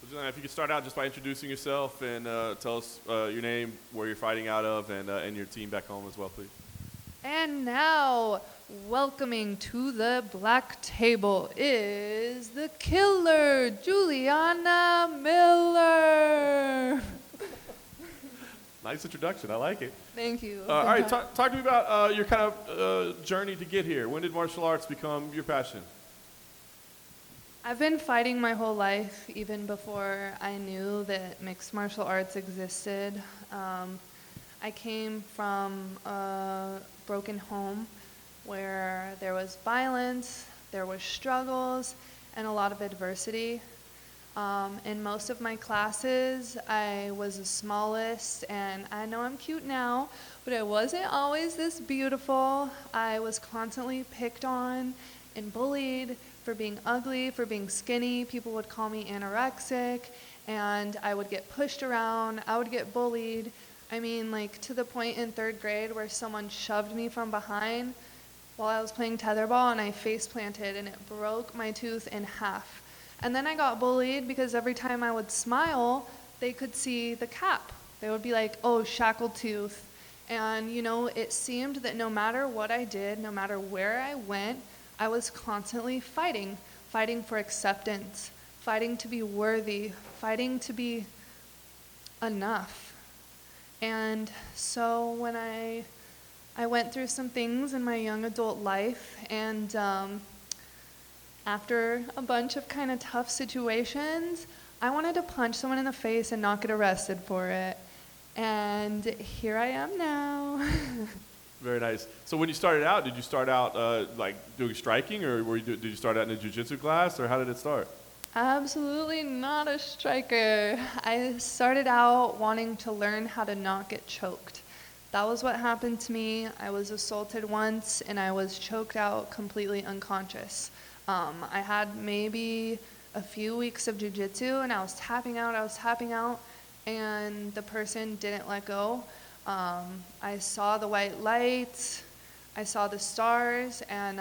Well, Juliana, if you could start out just by introducing yourself and tell us your name, where you're fighting out of, and your team back home as well, please. And now, welcoming to the black table is the killer, Juliana Miller. Nice introduction. I like it. Thank you. All right, talk to me about your kind of journey to get here. When did martial arts become your passion? I've been fighting my whole life, even before I knew that mixed martial arts existed. I came from a broken home where there was violence, there was struggles, and a lot of adversity. In most of my classes, I was the smallest, and I know I'm cute now, but I wasn't always this beautiful. I was constantly picked on and bullied for being ugly, for being skinny. People would call me anorexic, and I would get pushed around. I would get bullied. I mean, like, to the point in 3rd grade where someone shoved me from behind while I was playing tetherball, and I face planted, and it broke my tooth in half. And then I got bullied because every time I would smile, they could see the cap. They would be like, oh, shackled tooth. And, it seemed that no matter what I did, no matter where I went, I was constantly fighting for acceptance, fighting to be worthy, fighting to be enough. And so when I went through some things in my young adult life, and after a bunch of kind of tough situations, I wanted to punch someone in the face and not get arrested for it. And here I am now. Very nice. So when you started out, did you start out like doing striking, or did you start out in a jiu-jitsu class, or how did it start? Absolutely not a striker. I started out wanting to learn how to not get choked. That was what happened to me. I was assaulted once, and I was choked out completely unconscious. I had maybe a few weeks of jiu-jitsu, and I was tapping out, and the person didn't let go. I saw the white lights, I saw the stars, and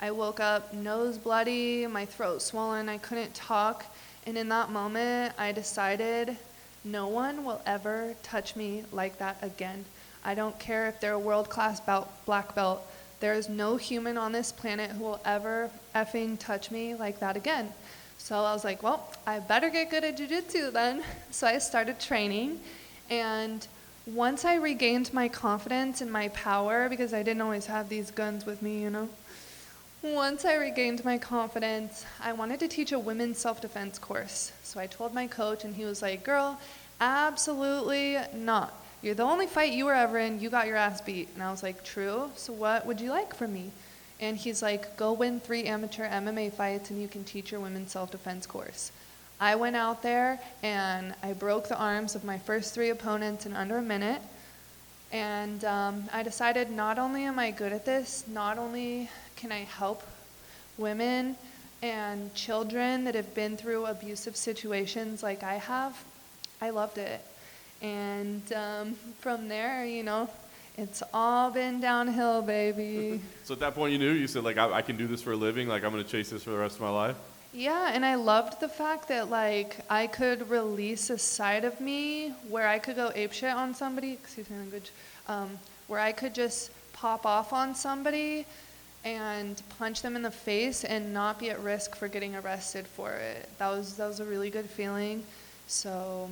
I woke up nose bloody, my throat swollen, I couldn't talk, and in that moment, I decided no one will ever touch me like that again. I don't care if they're a world-class black belt. There is no human on this planet who will ever effing touch me like that again. So I was like, well, I better get good at jiu-jitsu then. So I started training, and once I regained my confidence and my power, because I didn't always have these guns with me, Once I regained my confidence, I wanted to teach a women's self-defense course. So I told my coach, and he was like, girl, absolutely not. You're the only fight you were ever in, you got your ass beat. And I was like, true, so what would you like from me? And he's like, go win 3 amateur MMA fights and you can teach your women's self-defense course. I went out there and I broke the arms of my first 3 opponents in under a minute. And I decided not only am I good at this, not only can I help women and children that have been through abusive situations like I have, I loved it. And from there, it's all been downhill, baby. So at that point you said, like, I can do this for a living, like I'm going to chase this for the rest of my life? Yeah, and I loved the fact that, like, I could release a side of me where I could go apeshit on somebody, excuse my language, where I could just pop off on somebody and punch them in the face and not be at risk for getting arrested for it. That was a really good feeling. So,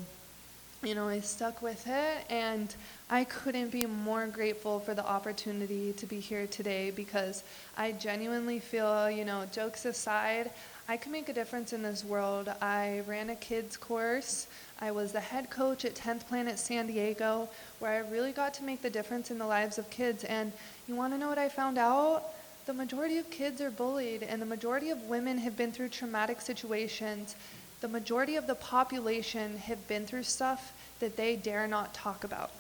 I stuck with it, and I couldn't be more grateful for the opportunity to be here today, because I genuinely feel, jokes aside, I can make a difference in this world. I ran a kids course. I was the head coach at 10th Planet San Diego, where I really got to make the difference in the lives of kids. And you want to know what I found out? The majority of kids are bullied, and the majority of women have been through traumatic situations. The majority of the population have been through stuff that they dare not talk about.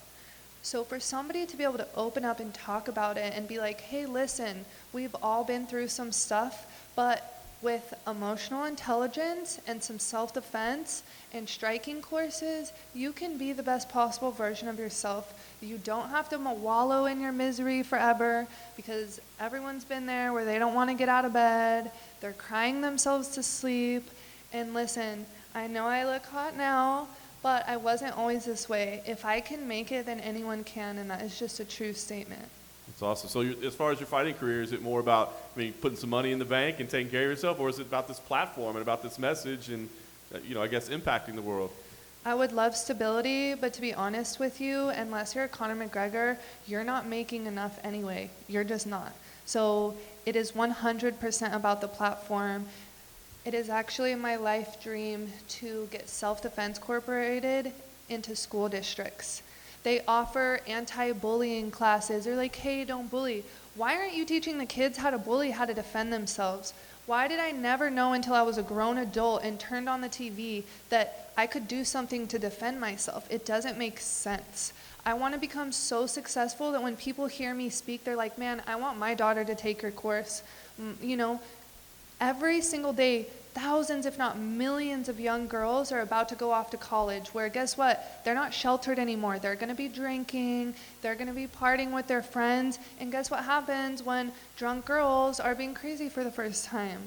So for somebody to be able to open up and talk about it and be like, hey, listen, we've all been through some stuff, but with emotional intelligence and some self-defense and striking courses, you can be the best possible version of yourself. You don't have to wallow in your misery forever, because everyone's been there where they don't want to get out of bed, they're crying themselves to sleep. And listen, I know I look hot now, but I wasn't always this way. If I can make it, then anyone can, and that is just a true statement. That's awesome. So as far as your fighting career, is it more about, putting some money in the bank and taking care of yourself, or is it about this platform and about this message and, I guess impacting the world? I would love stability, but to be honest with you, unless you're Conor McGregor, you're not making enough anyway. You're just not. So it is 100% about the platform. It is actually my life dream to get Self-Defense Corporated into school districts. They offer anti-bullying classes. They're like, hey, don't bully. Why aren't you teaching the kids how to bully, how to defend themselves? Why did I never know until I was a grown adult and turned on the TV that I could do something to defend myself? It doesn't make sense. I want to become so successful that when people hear me speak, they're like, man, I want my daughter to take your course. Every single day, thousands, if not millions of young girls are about to go off to college where, guess what? They're not sheltered anymore. They're going to be drinking. They're going to be partying with their friends. And guess what happens when drunk girls are being crazy for the first time?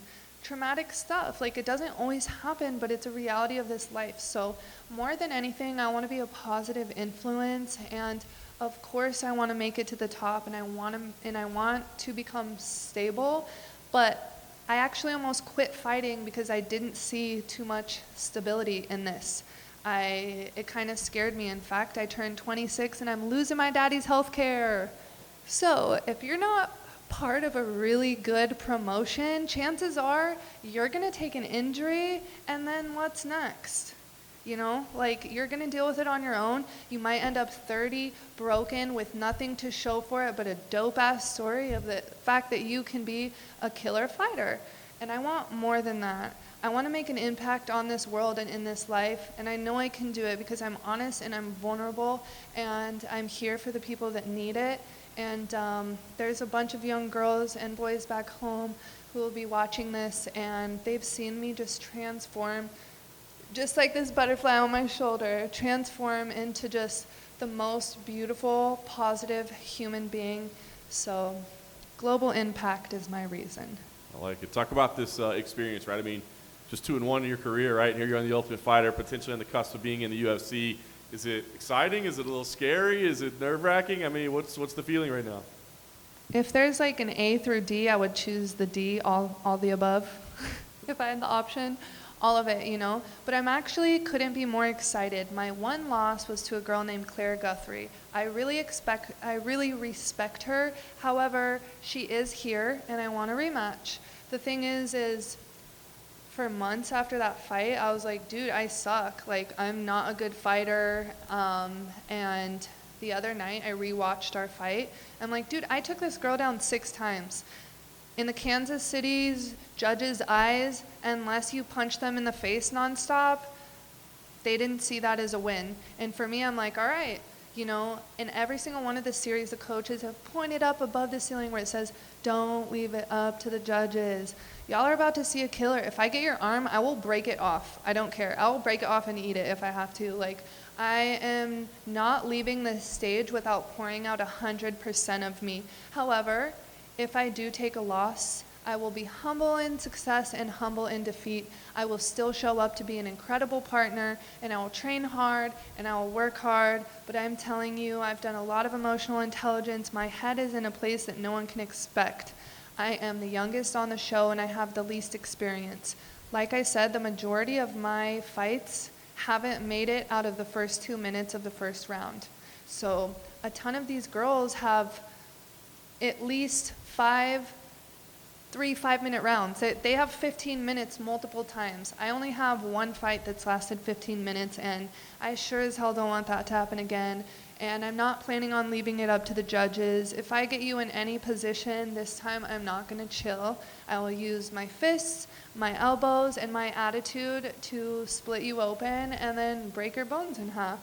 Traumatic stuff. Like, it doesn't always happen, but it's a reality of this life. So more than anything, I want to be a positive influence. And of course, I want to make it to the top, and I want to become stable. But I actually almost quit fighting because I didn't see too much stability in this. It kind of scared me. In fact, I turned 26 and I'm losing my daddy's health care. So if you're not part of a really good promotion, chances are you're going to take an injury, and then what's next? You're going to deal with it on your own. You might end up 30, broken, with nothing to show for it but a dope-ass story of the fact that you can be a killer fighter. And I want more than that. I want to make an impact on this world and in this life, and I know I can do it because I'm honest and I'm vulnerable, and I'm here for the people that need it. And there's a bunch of young girls and boys back home who will be watching this, and they've seen me just transform, just like this butterfly on my shoulder, transform into just the most beautiful, positive human being. So global impact is my reason. I like it. Talk about this experience, right? Just 2-1 in your career, right? And here you're on The Ultimate Fighter, potentially on the cusp of being in the UFC. Is it exciting? Is it a little scary? Is it nerve-wracking? What's the feeling right now? If there's like an A through D, I would choose the D, all the above, if I had the option. All of it, But I'm actually couldn't be more excited. My one loss was to a girl named Claire Guthrie. I really respect her. However, she is here, and I want a rematch. The thing is for months after that fight, I was like, dude, I suck. Like, I'm not a good fighter. And the other night, I rewatched our fight. I'm like, dude, I took this girl down 6 times. In the Kansas City's judges' eyes, unless you punch them in the face nonstop, they didn't see that as a win. And for me, I'm like, all right, in every single one of the series, the coaches have pointed up above the ceiling where it says, don't leave it up to the judges. Y'all are about to see a killer. If I get your arm, I will break it off. I don't care. I will break it off and eat it if I have to. I am not leaving the stage without pouring out 100% of me. However, if I do take a loss, I will be humble in success and humble in defeat. I will still show up to be an incredible partner, and I will train hard, and I will work hard. But I'm telling you, I've done a lot of emotional intelligence. My head is in a place that no one can expect. I am the youngest on the show, and I have the least experience. Like I said, the majority of my fights haven't made it out of the first 2 minutes of the first round. So a ton of these girls have at least 3 5-minute rounds. They have 15 minutes multiple times. I only have one fight that's lasted 15 minutes, and I sure as hell don't want that to happen again. And I'm not planning on leaving it up to the judges. If I get you in any position, this time I'm not going to chill. I will use my fists, my elbows, and my attitude to split you open and then break your bones in half.